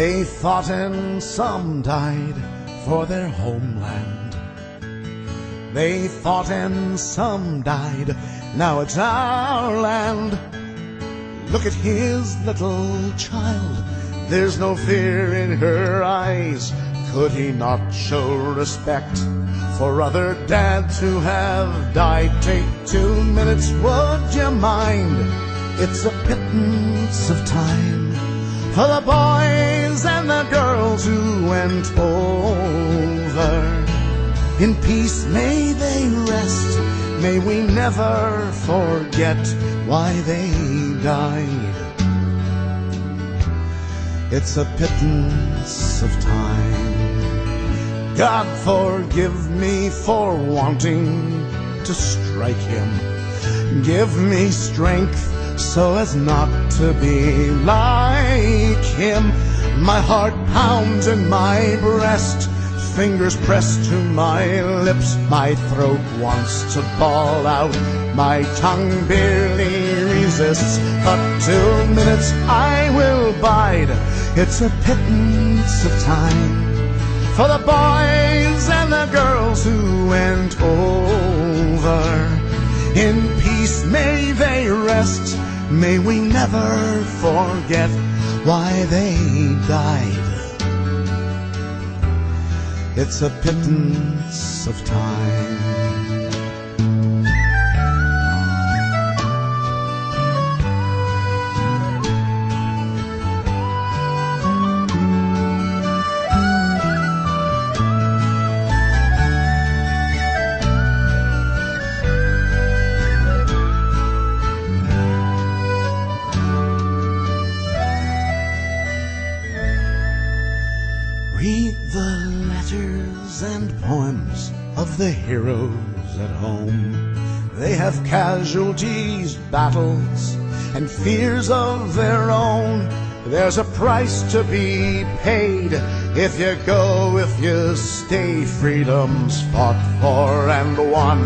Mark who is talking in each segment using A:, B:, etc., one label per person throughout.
A: They fought and some died for their homeland. They fought and some died, now it's our land. Look at his little child, there's no fear in her eyes. Could he not show respect for other dad to have died? Take 2 minutes, would you mind? It's a pittance of time for the boys and the girls who went over. In peace may they rest, may we never forget why they died. It's a pittance of time. God forgive me for wanting to strike him. Give me strength so as not to be like him. My heart pounds in my breast, fingers pressed to my lips. My throat wants to bawl out, my tongue barely resists. But 2 minutes I will bide. It's a pittance of time for the boys and the girls who went over. In peace may they rest, may we never forget why they died. It's a pittance of time. Read the letters and poems of the heroes at home. They have casualties, battles, and fears of their own. There's a price to be paid if you go, if you stay. Freedom's fought for and won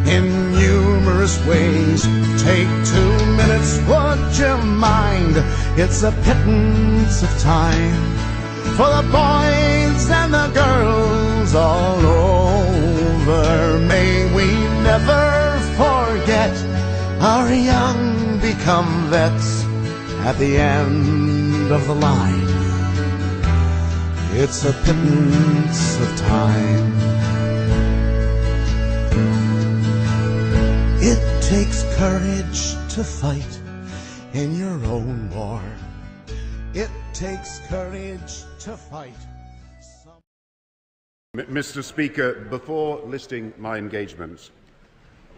A: in numerous ways. Take 2 minutes, would you mind? It's a pittance of time for the boys and the girls all over. May we never forget our young become vets at the end of the line. It's a pittance of time. It takes courage to fight in your own war. It takes courage to fight.
B: Mr. Speaker, before listing my engagements,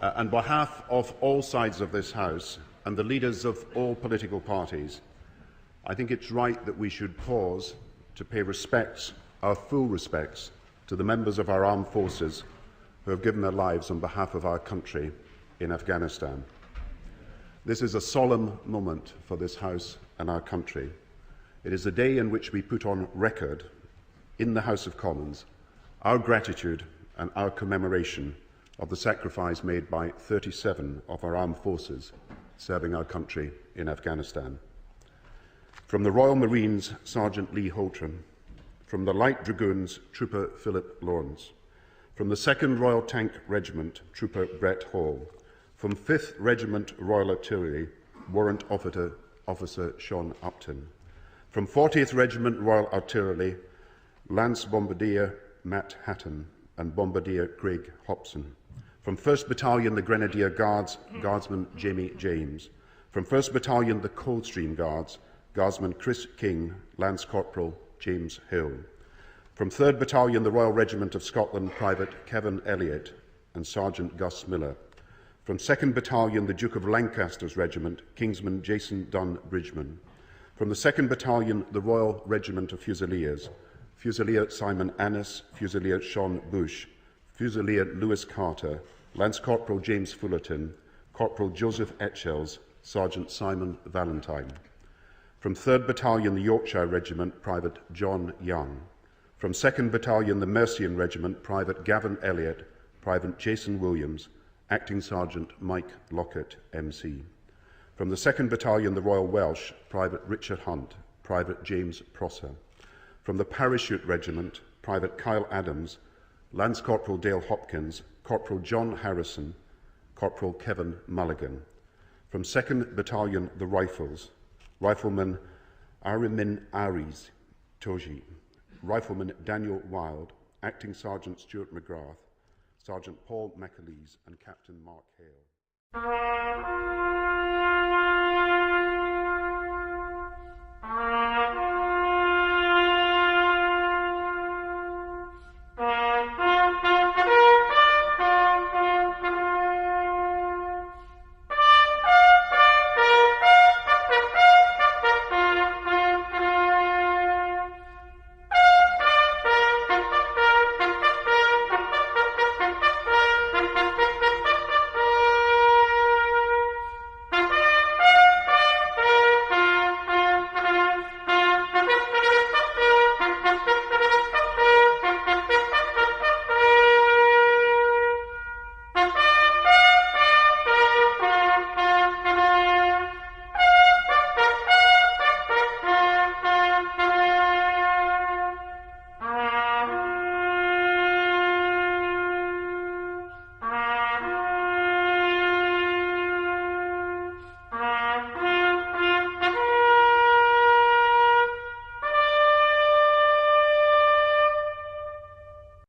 B: on behalf of all sides of this House and the leaders of all political parties, I think it's right that we should pause to pay respects, our full respects, to the members of our armed forces who have given their lives on behalf of our country in Afghanistan. This is a solemn moment for this House and our country. It is a day in which we put on record in the House of Commons our gratitude and our commemoration of the sacrifice made by 37 of our armed forces serving our country in Afghanistan. From the Royal Marines, Sergeant Lee Holtram; from the Light Dragoons, Trooper Philip Lawrence; from the 2nd Royal Tank Regiment, Trooper Brett Hall; from 5th Regiment Royal Artillery, Warrant Officer Sean Upton; from 40th Regiment Royal Artillery, Lance Bombardier Matt Hatton and Bombardier Craig Hobson; from 1st Battalion the Grenadier Guards, Guardsman Jamie James; from 1st Battalion the Coldstream Guards, Guardsman Chris King, Lance Corporal James Hill; from 3rd Battalion the Royal Regiment of Scotland, Private Kevin Elliott and Sergeant Gus Miller; from 2nd Battalion the Duke of Lancaster's Regiment, Kingsman Jason Dunn Bridgman; from the 2nd Battalion the Royal Regiment of Fusiliers, Fusilier Simon Annis, Fusilier Sean Bush, Fusilier Lewis Carter, Lance Corporal James Fullerton, Corporal Joseph Etchells, Sergeant Simon Valentine; from 3rd Battalion the Yorkshire Regiment, Private John Young; from 2nd Battalion the Mercian Regiment, Private Gavin Elliott, Private Jason Williams, Acting Sergeant Mike Lockett, MC; from the 2nd Battalion the Royal Welsh, Private Richard Hunt, Private James Prosser; From the Parachute Regiment, Private Kyle Adams, Lance Corporal Dale Hopkins, Corporal John Harrison, Corporal Kevin Mulligan. From 2nd Battalion, the Rifles, Rifleman Arimin Aries Toji, Rifleman Daniel Wild, Acting Sergeant Stuart McGrath, Sergeant Paul McAleese and Captain Mark Hale.